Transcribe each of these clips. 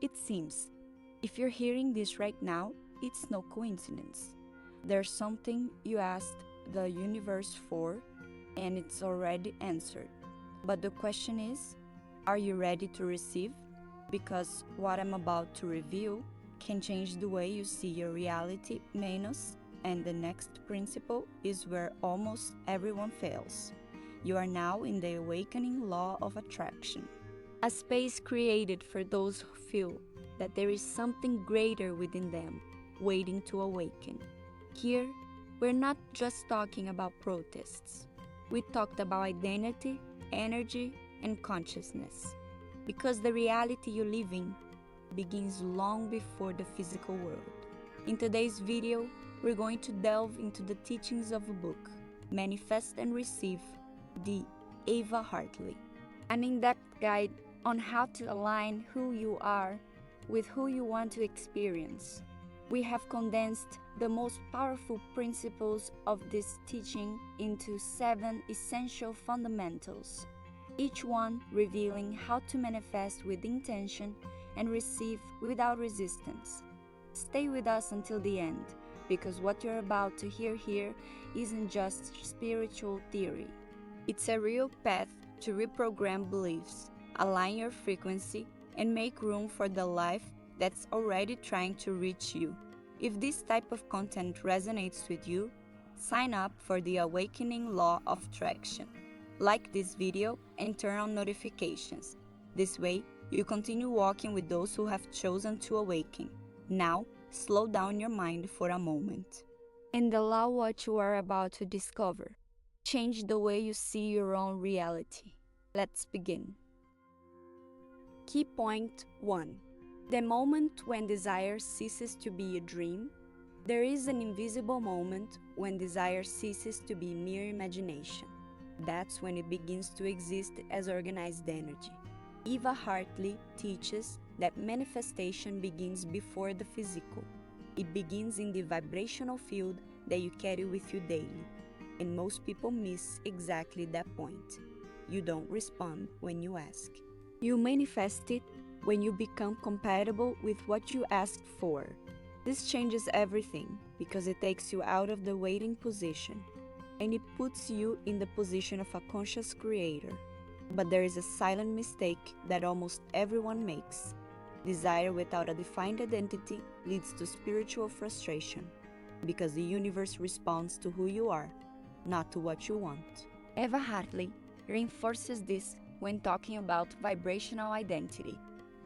It seems, if you're hearing this right now, it's no coincidence. There's something you asked the universe for, and it's already answered. But the question is, are you ready to receive? Because what I'm about to reveal can change the way you see your reality, Manos, and the next principle is where almost everyone fails. You are now in the awakening law of attraction, a space created for those who feel that there is something greater within them, waiting to awaken. Here, we're not just talking about protests. We talked about identity, energy, and consciousness. Because the reality you live in begins long before the physical world. In today's video, we're going to delve into the teachings of a book, Manifest and Receive, the Eva Hartley, an in-depth guide on how to align who you are with who you want to experience. We have condensed the most powerful principles of this teaching into 7 essential fundamentals, each one revealing how to manifest with intention and receive without resistance. Stay with us until the end, because what you're about to hear here isn't just spiritual theory. It's a real path to reprogram beliefs, align your frequency, and make room for the life that's already trying to reach you. If this type of content resonates with you, sign up for the Awakening Law of Attraction. Like this video and turn on notifications. This way, you continue walking with those who have chosen to awaken. Now, slow down your mind for a moment and allow what you are about to discover. Change the way you see your own reality. Let's begin. Key point 1. The moment when desire ceases to be a dream. There is an invisible moment when desire ceases to be mere imagination. That's when it begins to exist as organized energy. Eva Hartley teaches that manifestation begins before the physical. It begins in the vibrational field that you carry with you daily. And most people miss exactly that point. You don't respond when you ask. You manifest it when you become compatible with what you asked for. This changes everything because it takes you out of the waiting position and it puts you in the position of a conscious creator. But there is a silent mistake that almost everyone makes. Desire without a defined identity leads to spiritual frustration because the universe responds to who you are, not to what you want. Eva Hartley reinforces this when talking about vibrational identity.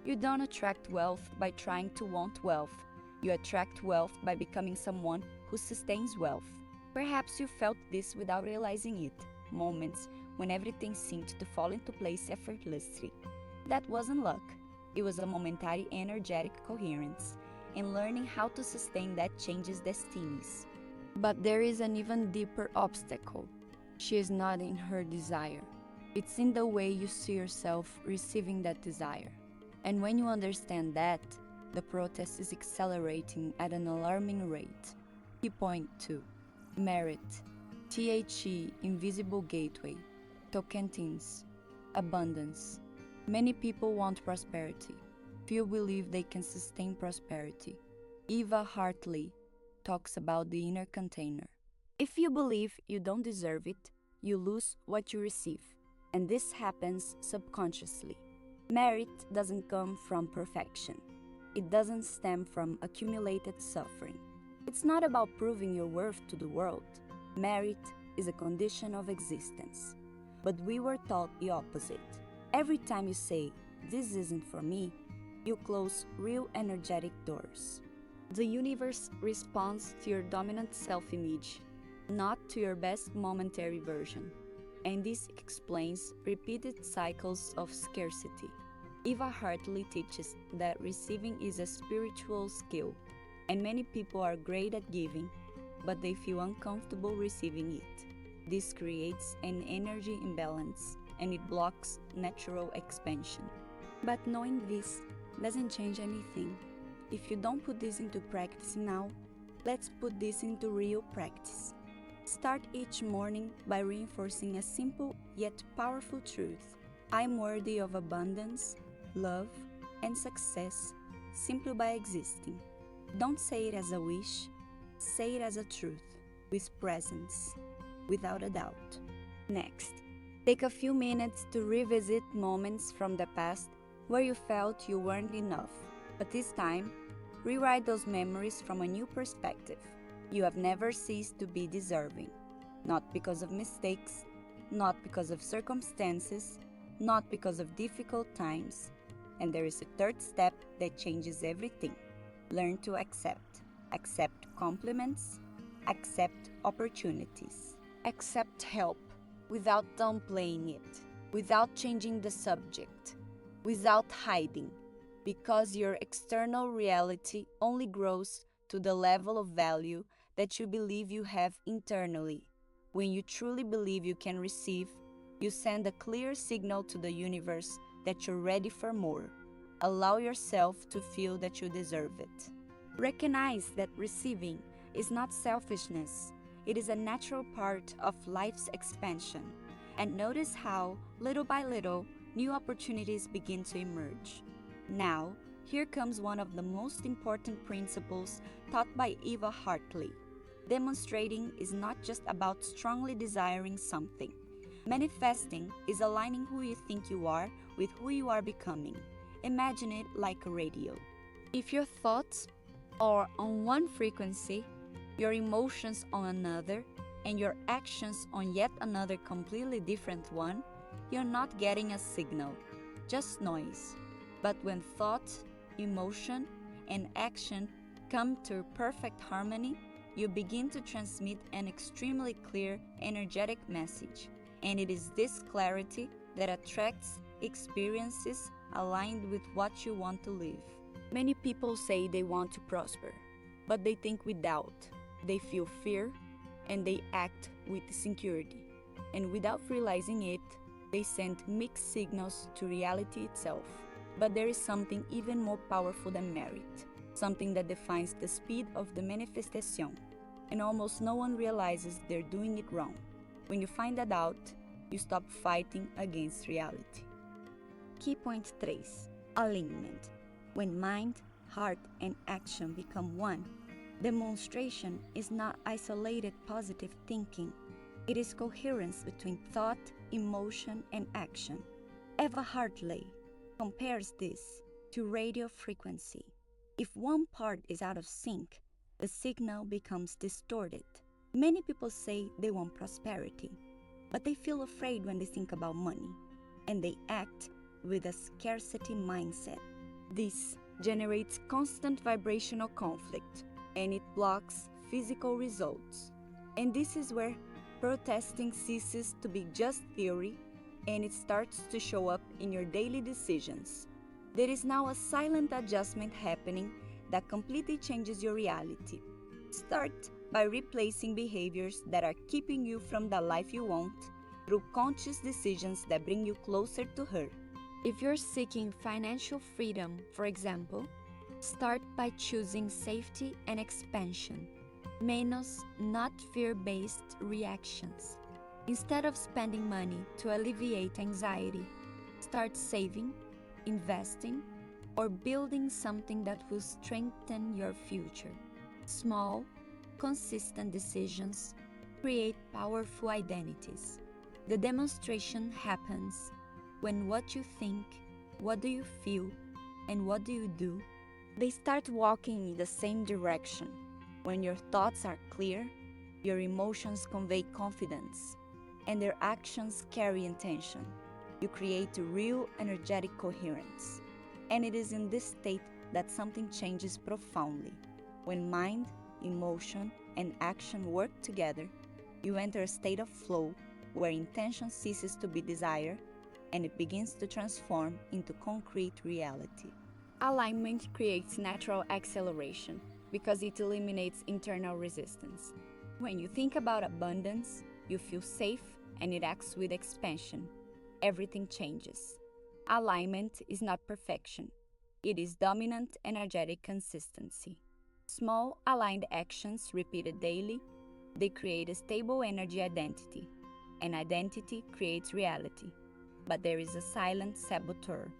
You don't attract wealth by trying to want wealth. You attract wealth by becoming someone who sustains wealth. Perhaps you felt this without realizing it, moments when everything seemed to fall into place effortlessly. That wasn't luck. It was a momentary energetic coherence, and learning how to sustain that changes destinies. But there is an even deeper obstacle. She is not in her desire. It's in the way you see yourself receiving that desire. And when you understand that, the protest is accelerating at an alarming rate. Key point 2. Merit. THE Invisible Gateway. Tocantins. Abundance. Many people want prosperity. Few believe they can sustain prosperity. Eva Hartley talks about the inner container. If you believe you don't deserve it, you lose what you receive. And this happens subconsciously. Merit doesn't come from perfection. It doesn't stem from accumulated suffering. It's not about proving your worth to the world. Merit is a condition of existence. But we were taught the opposite. Every time you say, "This isn't for me," you close real energetic doors. The universe responds to your dominant self-image, not to your best momentary version. And this explains repeated cycles of scarcity. Eva Hartley teaches that receiving is a spiritual skill, and many people are great at giving, but they feel uncomfortable receiving it. This creates an energy imbalance, and it blocks natural expansion. But knowing this doesn't change anything. If you don't put this into practice now, let's put this into real practice. Start each morning by reinforcing a simple yet powerful truth. I'm worthy of abundance, love, and success simply by existing. Don't say it as a wish, say it as a truth, with presence, without a doubt. Next, take a few minutes to revisit moments from the past where you felt you weren't enough, but this time, rewrite those memories from a new perspective. You have never ceased to be deserving, not because of mistakes, not because of circumstances, not because of difficult times. And there is a third step that changes everything. Learn to accept. Accept compliments, accept opportunities, accept help without downplaying it, without changing the subject, without hiding, because your external reality only grows to the level of value that you believe you have internally. When you truly believe you can receive, you send a clear signal to the universe that you're ready for more. Allow yourself to feel that you deserve it. Recognize that receiving is not selfishness. It is a natural part of life's expansion. And notice how, little by little, new opportunities begin to emerge. Now, here comes one of the most important principles taught by Eva Hartley. Demonstrating is not just about strongly desiring something. Manifesting is aligning who you think you are with who you are becoming. Imagine it like a radio. If your thoughts are on one frequency, your emotions on another, and your actions on yet another completely different one, you're not getting a signal, just noise. But when thought, emotion, and action come to perfect harmony, you begin to transmit an extremely clear, energetic message. And it is this clarity that attracts experiences aligned with what you want to live. Many people say they want to prosper, but they think with doubt, they feel fear, and they act with insecurity. And without realizing it, they send mixed signals to reality itself. But there is something even more powerful than merit, something that defines the speed of the manifestation, and almost no one realizes they're doing it wrong. When you find that out, you stop fighting against reality. Key point 3. Alignment. When mind, heart, and action become one, demonstration is not isolated positive thinking. It is coherence between thought, emotion, and action. Eva Hartley compares this to radio frequency. If one part is out of sync, the signal becomes distorted. Many people say they want prosperity, but they feel afraid when they think about money, and they act with a scarcity mindset. This generates constant vibrational conflict, and it blocks physical results. And this is where protesting ceases to be just theory, and it starts to show up in your daily decisions. There is now a silent adjustment happening that completely changes your reality. Start by replacing behaviors that are keeping you from the life you want through conscious decisions that bring you closer to her. If you're seeking financial freedom, for example, start by choosing safety and expansion. Menos, not fear-based reactions. Instead of spending money to alleviate anxiety, start saving, investing, or building something that will strengthen your future. Small, consistent decisions create powerful identities. The demonstration happens when what you think, what do you feel, and what do you do, they start walking in the same direction. When your thoughts are clear, your emotions convey confidence, and their actions carry intention. You create a real energetic coherence. And it is in this state that something changes profoundly. When mind, emotion, and action work together, you enter a state of flow where intention ceases to be desire and it begins to transform into concrete reality. Alignment creates natural acceleration because it eliminates internal resistance. When you think about abundance, you feel safe and it acts with expansion. Everything changes. Alignment is not perfection. It is dominant energetic consistency. Small aligned actions repeated daily, they create a stable energy identity. And identity creates reality. But there is a silent saboteur.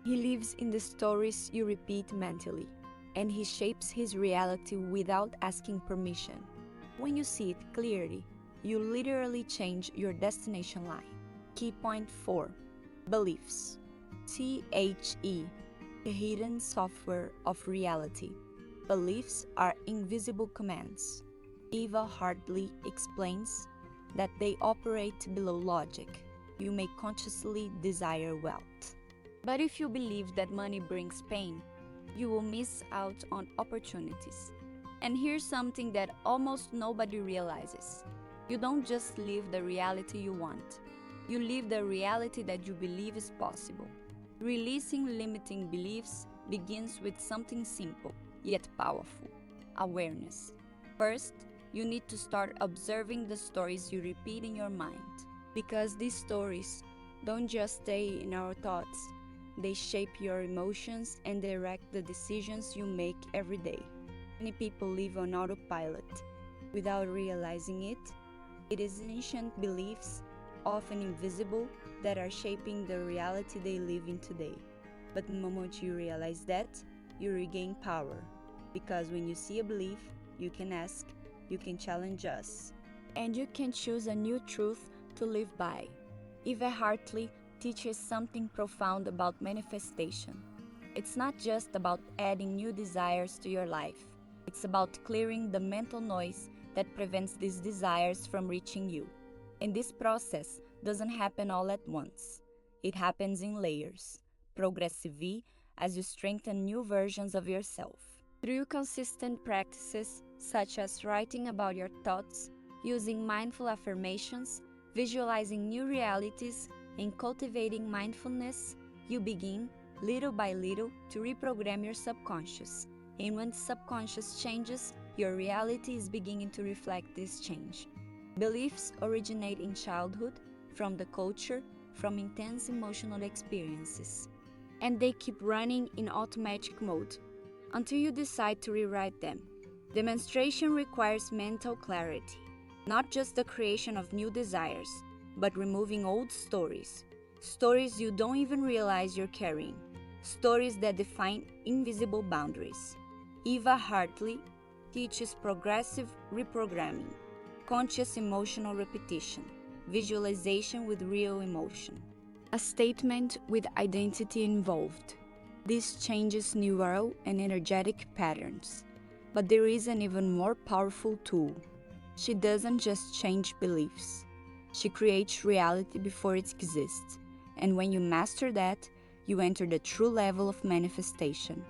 He lives in the stories you repeat mentally, and he shapes his reality without asking permission. When you see it clearly, you literally change your destination line. Key point 4. Beliefs. THE, the hidden software of reality. Beliefs are invisible commands. Eva Hartley explains that they operate below logic. You may consciously desire wealth. But if you believe that money brings pain, you will miss out on opportunities. And here's something that almost nobody realizes. You don't just live the reality you want. You live the reality that you believe is possible. Releasing limiting beliefs begins with something simple, yet powerful: awareness. First, you need to start observing the stories you repeat in your mind. Because these stories don't just stay in our thoughts, they shape your emotions and direct the decisions you make every day. Many people live on autopilot without realizing it. It is ancient beliefs, often invisible, that are shaping the reality they live in today. But the moment you realize that, you regain power. Because when you see a belief, you can ask, you can challenge us, and you can choose a new truth to live by. Eva Hartley teaches something profound about manifestation. It's not just about adding new desires to your life. It's about clearing the mental noise that prevents these desires from reaching you. And this process doesn't happen all at once. It happens in layers, progressively, as you strengthen new versions of yourself. Through consistent practices such as writing about your thoughts, using mindful affirmations, visualizing new realities, and cultivating mindfulness, you begin, little by little, to reprogram your subconscious. And when the subconscious changes, your reality is beginning to reflect this change. Beliefs originate in childhood, from the culture, from intense emotional experiences. And they keep running in automatic mode until you decide to rewrite them. Demonstration requires mental clarity, not just the creation of new desires, but removing old stories. Stories you don't even realize you're carrying. Stories that define invisible boundaries. Eva Hartley teaches progressive reprogramming, conscious emotional repetition, visualization with real emotion. A statement with identity involved. This changes neural and energetic patterns. But there is an even more powerful tool. She doesn't just change beliefs. She creates reality before it exists. And when you master that, you enter the true level of manifestation.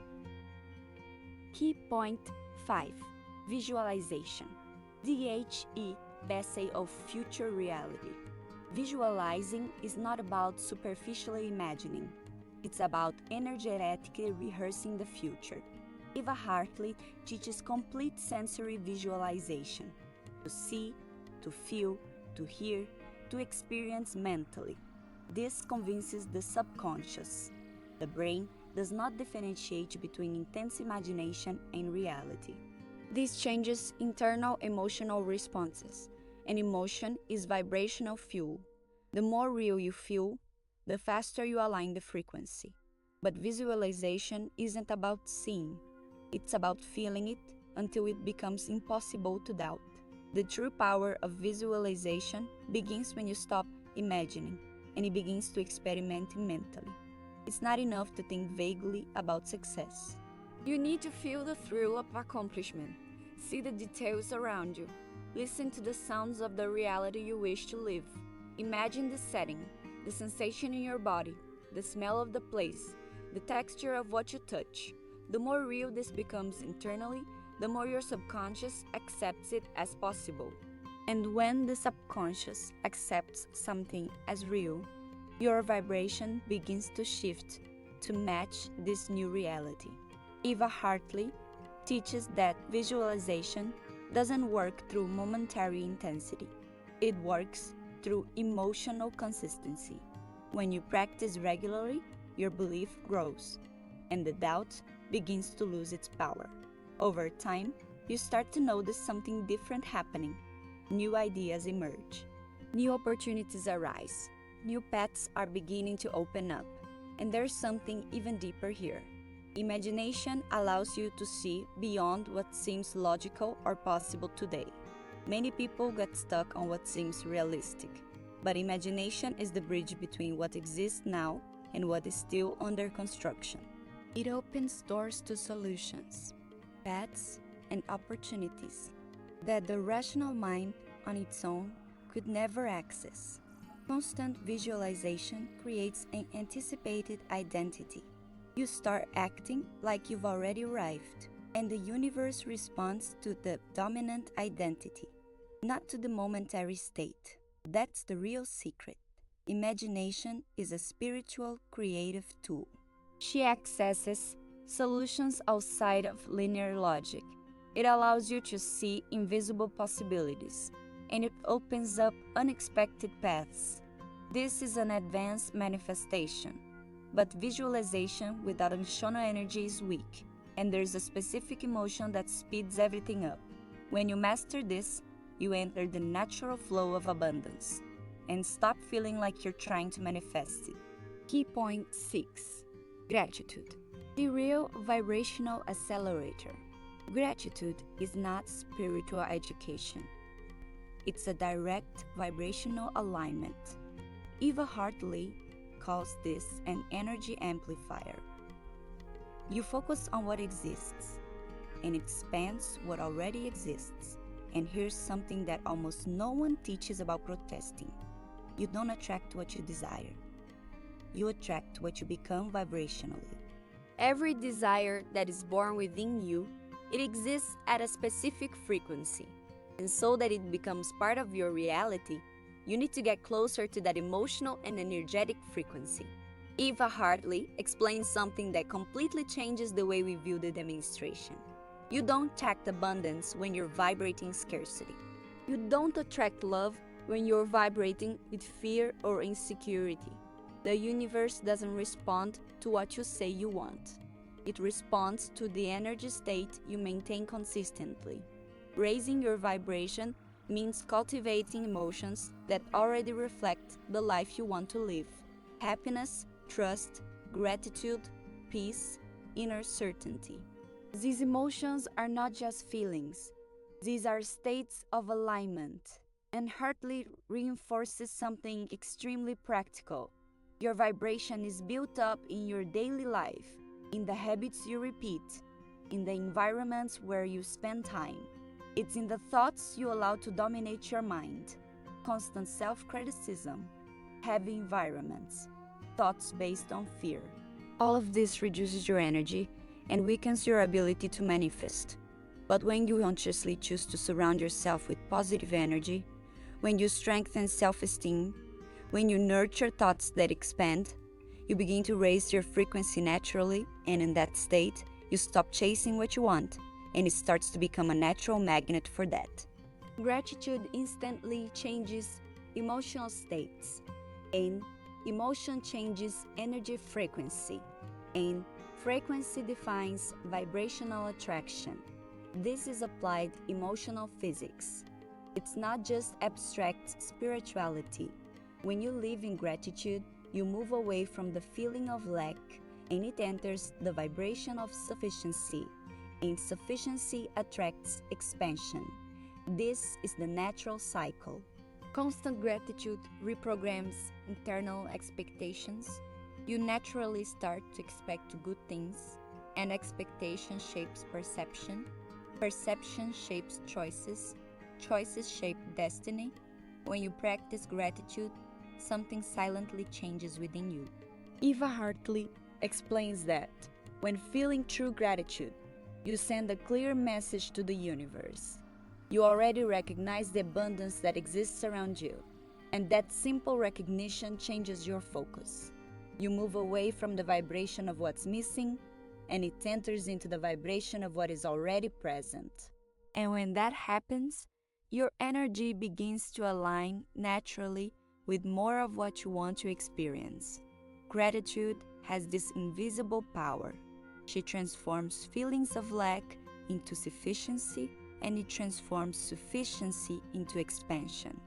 Key point 5. Visualization. DHE, Essay of Future Reality. Visualizing is not about superficially imagining. It's about energetically rehearsing the future. Eva Hartley teaches complete sensory visualization. To see, to feel, to hear, to experience mentally. This convinces the subconscious. The brain does not differentiate between intense imagination and reality. This changes internal emotional responses, and emotion is vibrational fuel. The more real you feel, the faster you align the frequency. But visualization isn't about seeing, it's about feeling it until it becomes impossible to doubt. The true power of visualization begins when you stop imagining and it begins to experiment mentally. It's not enough to think vaguely about success. You need to feel the thrill of accomplishment, see the details around you, listen to the sounds of the reality you wish to live. Imagine the setting, the sensation in your body, the smell of the place, the texture of what you touch. The more real this becomes internally, the more your subconscious accepts it as possible. And when the subconscious accepts something as real, your vibration begins to shift to match this new reality. Eva Hartley teaches that visualization doesn't work through momentary intensity. It works through emotional consistency. When you practice regularly, your belief grows, and the doubt begins to lose its power. Over time, you start to notice something different happening. New ideas emerge. New opportunities arise. New paths are beginning to open up. And there's something even deeper here. Imagination allows you to see beyond what seems logical or possible today. Many people get stuck on what seems realistic, but imagination is the bridge between what exists now and what is still under construction. It opens doors to solutions, paths, and opportunities that the rational mind on its own could never access. Constant visualization creates an anticipated identity. You start acting like you've already arrived, and the universe responds to the dominant identity, not to the momentary state. That's the real secret. Imagination is a spiritual creative tool. She accesses solutions outside of linear logic. It allows you to see invisible possibilities, and it opens up unexpected paths. This is an advanced manifestation, but visualization without emotional energy is weak, and there's a specific emotion that speeds everything up. When you master this, you enter the natural flow of abundance, and stop feeling like you're trying to manifest it. Key point 6. Gratitude. The real vibrational accelerator. Gratitude is not spiritual education. It's a direct vibrational alignment. Eva Hartley calls this an energy amplifier. You focus on what exists, and it expands what already exists. And here's something that almost no one teaches about protesting. You don't attract what you desire. You attract what you become vibrationally. Every desire that is born within you, it exists at a specific frequency. And so that it becomes part of your reality, you need to get closer to that emotional and energetic frequency. Eva Hartley explains something that completely changes the way we view the demonstration. You don't attract abundance when you're vibrating scarcity. You don't attract love when you're vibrating with fear or insecurity. The universe doesn't respond to what you say you want. It responds to the energy state you maintain consistently. Raising your vibration means cultivating emotions that already reflect the life you want to live. Happiness, trust, gratitude, peace, inner certainty. These emotions are not just feelings. These are states of alignment. And Hartley reinforces something extremely practical. Your vibration is built up in your daily life, in the habits you repeat, in the environments where you spend time. It's in the thoughts you allow to dominate your mind. Constant self-criticism, heavy environments, thoughts based on fear. All of this reduces your energy and weakens your ability to manifest. But when you consciously choose to surround yourself with positive energy, when you strengthen self-esteem, when you nurture thoughts that expand, you begin to raise your frequency naturally, and in that state, you stop chasing what you want, and it starts to become a natural magnet for that. Gratitude instantly changes emotional states, and emotion changes energy frequency, and frequency defines vibrational attraction. This is applied emotional physics. It's not just abstract spirituality. When you live in gratitude, you move away from the feeling of lack, and it enters the vibration of sufficiency, and sufficiency attracts expansion. This is the natural cycle. Constant gratitude reprograms internal expectations. You naturally start to expect good things, and expectation shapes perception. Perception shapes choices. Choices shape destiny. When you practice gratitude, something silently changes within you. Eva Hartley explains that when feeling true gratitude, you send a clear message to the universe. You already recognize the abundance that exists around you, and that simple recognition changes your focus. You move away from the vibration of what's missing, and it enters into the vibration of what is already present. And when that happens, your energy begins to align naturally with more of what you want to experience. Gratitude has this invisible power. She transforms feelings of lack into sufficiency, and it transforms sufficiency into expansion.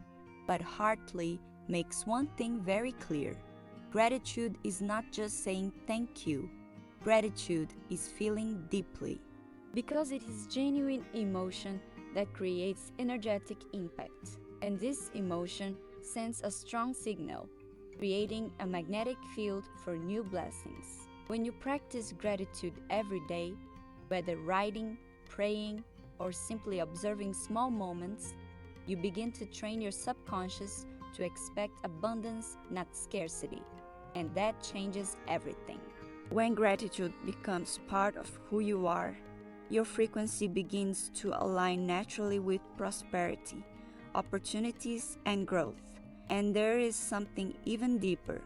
But Hartley makes one thing very clear. gratitude is not just saying thank you. Gratitude is feeling deeply. Because it is genuine emotion that creates energetic impact. And this emotion sends a strong signal, creating a magnetic field for new blessings. When you practice gratitude every day, whether writing, praying, or simply observing small moments, you begin to train your subconscious to expect abundance, not scarcity. And that changes everything. When gratitude becomes part of who you are, your frequency begins to align naturally with prosperity, opportunities, and growth. And there is something even deeper.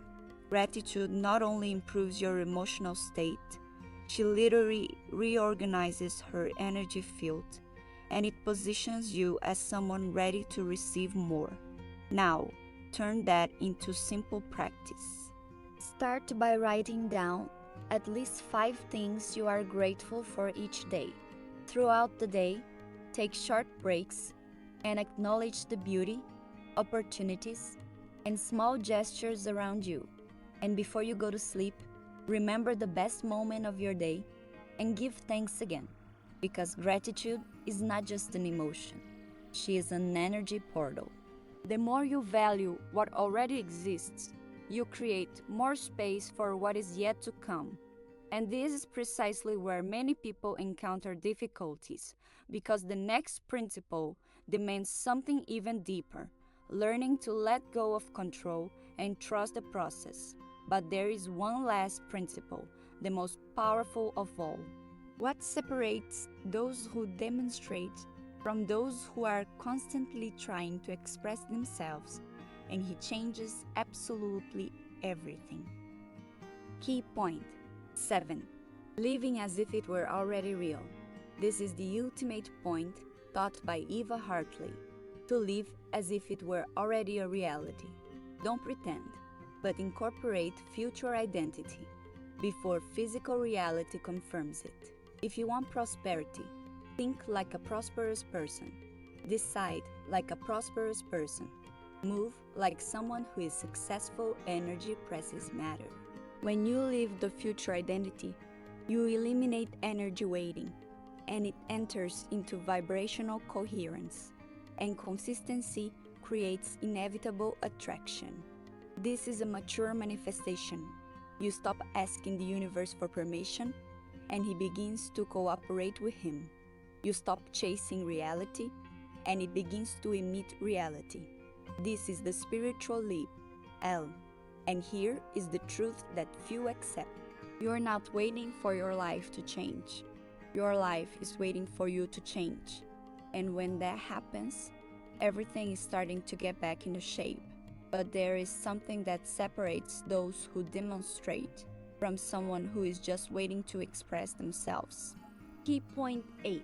Gratitude not only improves your emotional state, she literally reorganizes her energy field, and it positions you as someone ready to receive more. Now, turn that into simple practice. Start by writing down at least 5 things you are grateful for each day. Throughout the day, take short breaks and acknowledge the beauty, opportunities, and small gestures around you. And before you go to sleep, remember the best moment of your day and give thanks again. Because gratitude is not just an emotion, she is an energy portal. The more you value what already exists, you create more space for what is yet to come. And this is precisely where many people encounter difficulties, because the next principle demands something even deeper, learning to let go of control and trust the process. But there is one last principle, the most powerful of all. What separates those who demonstrate from those who are constantly trying to express themselves, and he changes absolutely everything. Key point 7. Living as if it were already real. This is the ultimate point taught by Eva Hartley, to live as if it were already a reality. Don't pretend, but incorporate future identity before physical reality confirms it. If you want prosperity, think like a prosperous person. Decide like a prosperous person. Move like someone who is successful. Energy presses matter. When you live the future identity, you eliminate energy waiting, and it enters into vibrational coherence, and consistency creates inevitable attraction. This is a mature manifestation. You stop asking the universe for permission, and he begins to cooperate with him. You stop chasing reality, and it begins to emit reality. This is the spiritual leap, L. And here is the truth that few accept. You are not waiting for your life to change. Your life is waiting for you to change. And when that happens, everything is starting to get back into shape. But there is something that separates those who demonstrate from someone who is just waiting to express themselves. Key point 8.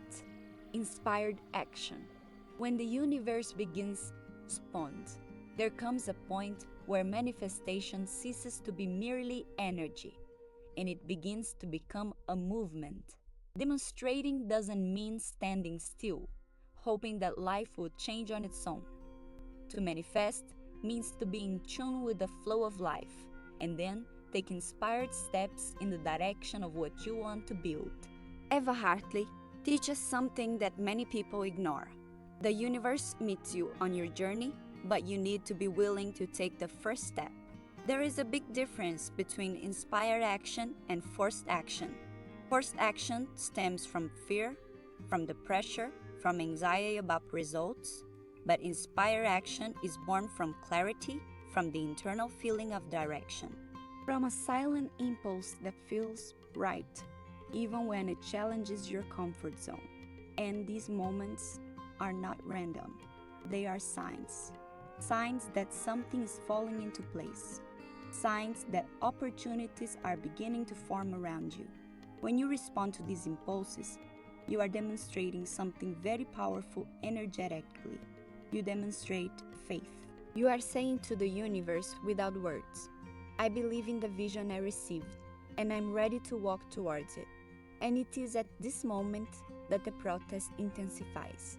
Inspired action. When the universe begins to respond, there comes a point where manifestation ceases to be merely energy, and it begins to become a movement. Demonstrating doesn't mean standing still, hoping that life will change on its own. To manifest means to be in tune with the flow of life, and then take inspired steps in the direction of what you want to build. Eva Hartley teaches something that many people ignore. The universe meets you on your journey, but you need to be willing to take the first step. There is a big difference between inspired action and forced action. Forced action stems from fear, from the pressure, from anxiety about results, but inspired action is born from clarity, from the internal feeling of direction, from a silent impulse that feels right, even when it challenges your comfort zone. And these moments are not random. They are signs. Signs that something is falling into place. Signs that opportunities are beginning to form around you. When you respond to these impulses, you are demonstrating something very powerful energetically. You demonstrate faith. You are saying to the universe without words, I believe in the vision I received, and I'm ready to walk towards it. And it is at this moment that the process intensifies,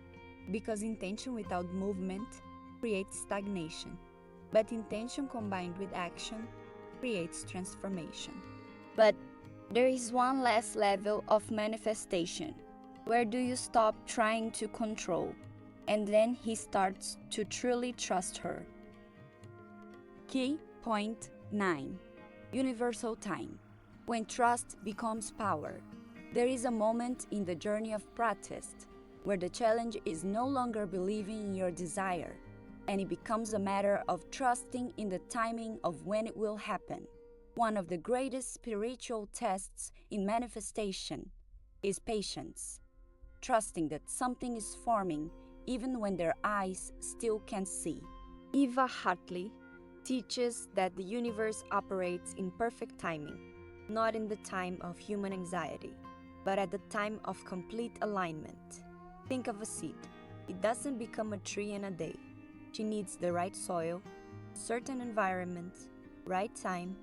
because intention without movement creates stagnation, but intention combined with action creates transformation. But there is one last level of manifestation. Where do you stop trying to control? And then he starts to truly trust her. Key point 9. Universal time. When trust becomes power. There is a moment in the journey of practice where the challenge is no longer believing in your desire, and it becomes a matter of trusting in the timing of when it will happen. One of the greatest spiritual tests in manifestation is patience, trusting that something is forming even when their eyes still can't see. Eva Hartley teaches that the universe operates in perfect timing, not in the time of human anxiety, but at the time of complete alignment. Think of a seed. It doesn't become a tree in a day. She needs the right soil, certain environment, right time,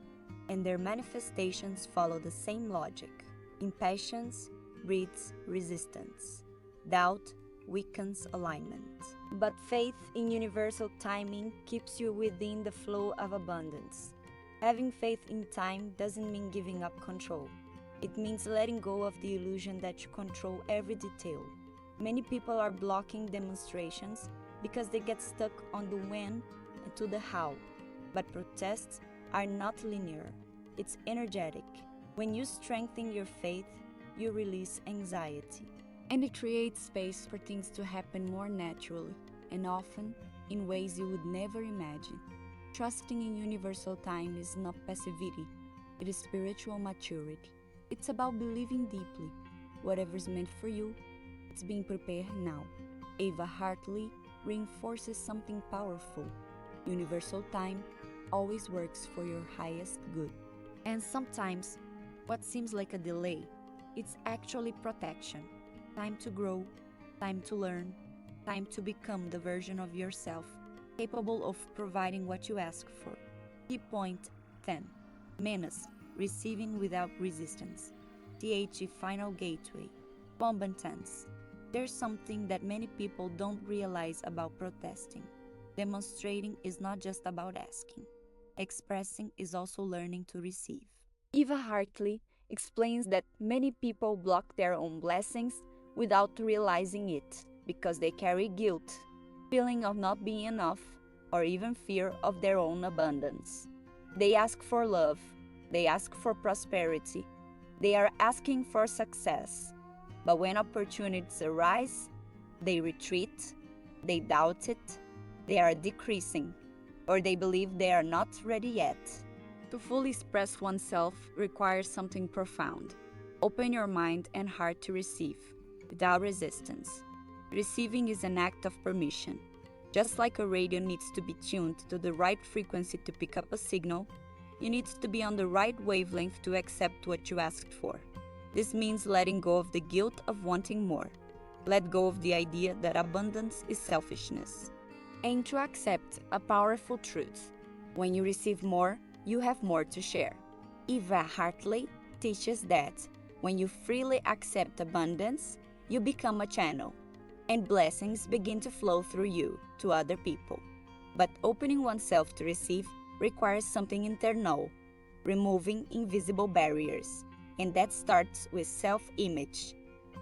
and their manifestations follow the same logic. Impatience breeds resistance. Doubt weakens alignment. But faith in universal timing keeps you within the flow of abundance. Having faith in time doesn't mean giving up control. It means letting go of the illusion that you control every detail. Many people are blocking demonstrations because they get stuck on the when and to the how. But protests are not linear. It's energetic. When you strengthen your faith, you release anxiety. And it creates space for things to happen more naturally, and often in ways you would never imagine. Trusting in universal time is not passivity, it is spiritual maturity. It's about believing deeply. Whatever's meant for you, it's being prepared now. Eva Hartley reinforces something powerful. Universal time always works for your highest good. And sometimes, what seems like a delay, it's actually protection. Time to grow, time to learn, time to become the version of yourself capable of providing what you ask for. Key point 10. Menace, receiving without resistance. THE final gateway. Bombantance. There's something that many people don't realize about protesting. Demonstrating is not just about asking. Expressing is also learning to receive. Eva Hartley explains that many people block their own blessings without realizing it because they carry guilt, feeling of not being enough, or even fear of their own abundance. They ask for love, they ask for prosperity, they are asking for success. But when opportunities arise, they retreat, they doubt it, they are decreasing, or they believe they are not ready yet. To fully express oneself requires something profound. Open your mind and heart to receive, without resistance. Receiving is an act of permission. Just like a radio needs to be tuned to the right frequency to pick up a signal, you need to be on the right wavelength to accept what you asked for. This means letting go of the guilt of wanting more. Let go of the idea that abundance is selfishness. And to accept a powerful truth. When you receive more, you have more to share. Eva Hartley teaches that when you freely accept abundance, you become a channel, and blessings begin to flow through you to other people. But opening oneself to receive requires something internal, removing invisible barriers, and that starts with self-image.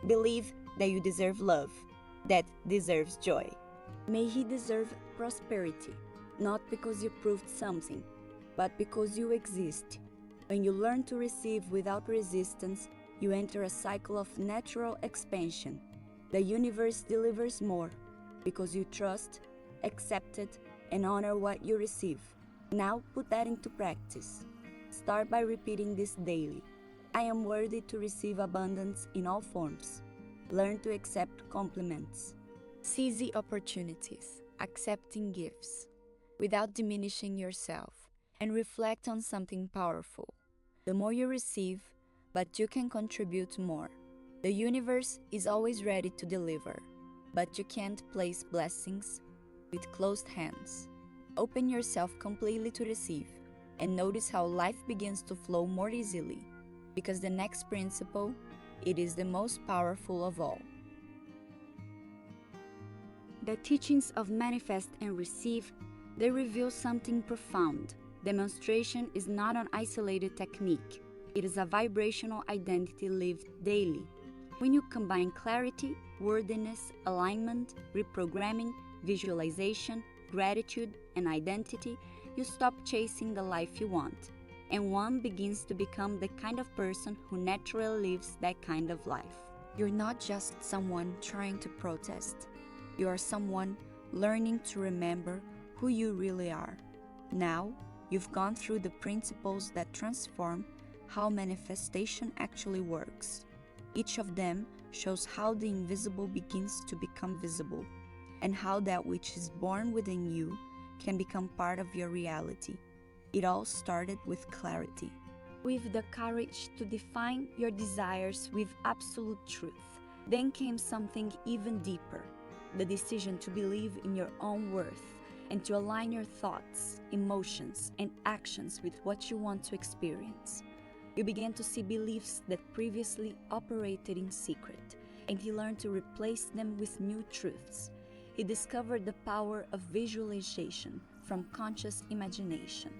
Believe that you deserve love, that deserves joy. May he deserve prosperity, not because you proved something, but because you exist. When you learn to receive without resistance, you enter a cycle of natural expansion. The universe delivers more because you trust, accept it, and honor what you receive. Now put that into practice. Start by repeating this daily. I am worthy to receive abundance in all forms. Learn to accept compliments. Seize the opportunities, accepting gifts, without diminishing yourself, and reflect on something powerful. The more you receive, but you can contribute more. The universe is always ready to deliver, but you can't place blessings with closed hands. Open yourself completely to receive, and notice how life begins to flow more easily, because the next principle, it is the most powerful of all. The teachings of Manifest and Receive, they reveal something profound. Demonstration is not an isolated technique. It is a vibrational identity lived daily. When you combine clarity, worthiness, alignment, reprogramming, visualization, gratitude, and identity, you stop chasing the life you want, and one begins to become the kind of person who naturally lives that kind of life. You're not just someone trying to protest. You are someone learning to remember who you really are. Now, you've gone through the principles that transform how manifestation actually works. Each of them shows how the invisible begins to become visible, and how that which is born within you can become part of your reality. It all started with clarity. With the courage to define your desires with absolute truth. Then came something even deeper, the decision to believe in your own worth and to align your thoughts, emotions, and actions with what you want to experience. You began to see beliefs that previously operated in secret, and he learned to replace them with new truths. He discovered the power of visualization from conscious imagination.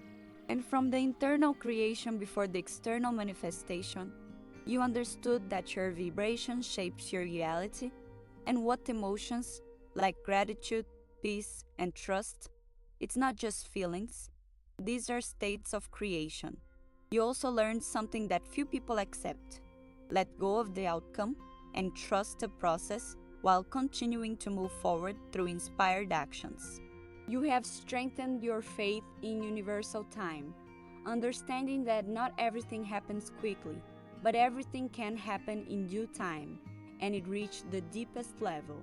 And from the internal creation before the external manifestation, you understood that your vibration shapes your reality, and what emotions, like gratitude, peace, and trust, it's not just feelings. These are states of creation. You also learned something that few people accept. Let go of the outcome and trust the process while continuing to move forward through inspired actions. You have strengthened your faith in universal time, understanding that not everything happens quickly, but everything can happen in due time, and it reached the deepest level,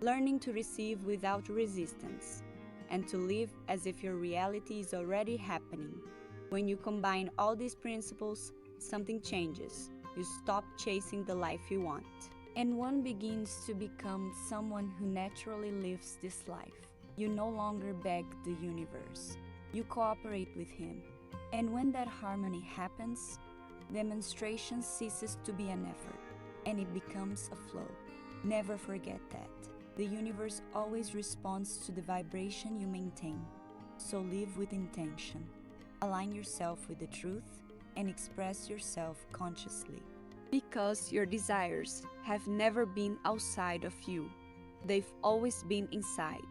learning to receive without resistance, and to live as if your reality is already happening. When you combine all these principles, something changes. You stop chasing the life you want, and one begins to become someone who naturally lives this life. You no longer beg the universe. You cooperate with him. And when that harmony happens, demonstration ceases to be an effort, and it becomes a flow. Never forget that. The universe always responds to the vibration you maintain. So live with intention. Align yourself with the truth and express yourself consciously. Because your desires have never been outside of you. They've always been inside,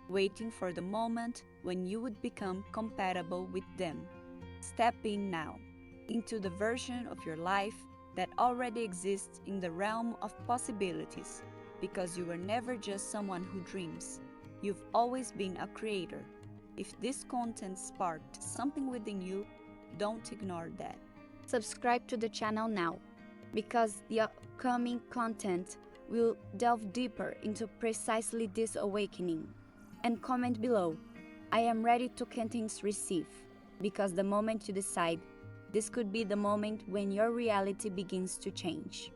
waiting for the moment when you would become compatible with them. Step in now, into the version of your life that already exists in the realm of possibilities, because you were never just someone who dreams. You've always been a creator. If this content sparked something within you, don't ignore that. Subscribe to the channel now, because the upcoming content will delve deeper into precisely this awakening. And comment below, I am ready to continue receive, because the moment you decide, this could be the moment when your reality begins to change.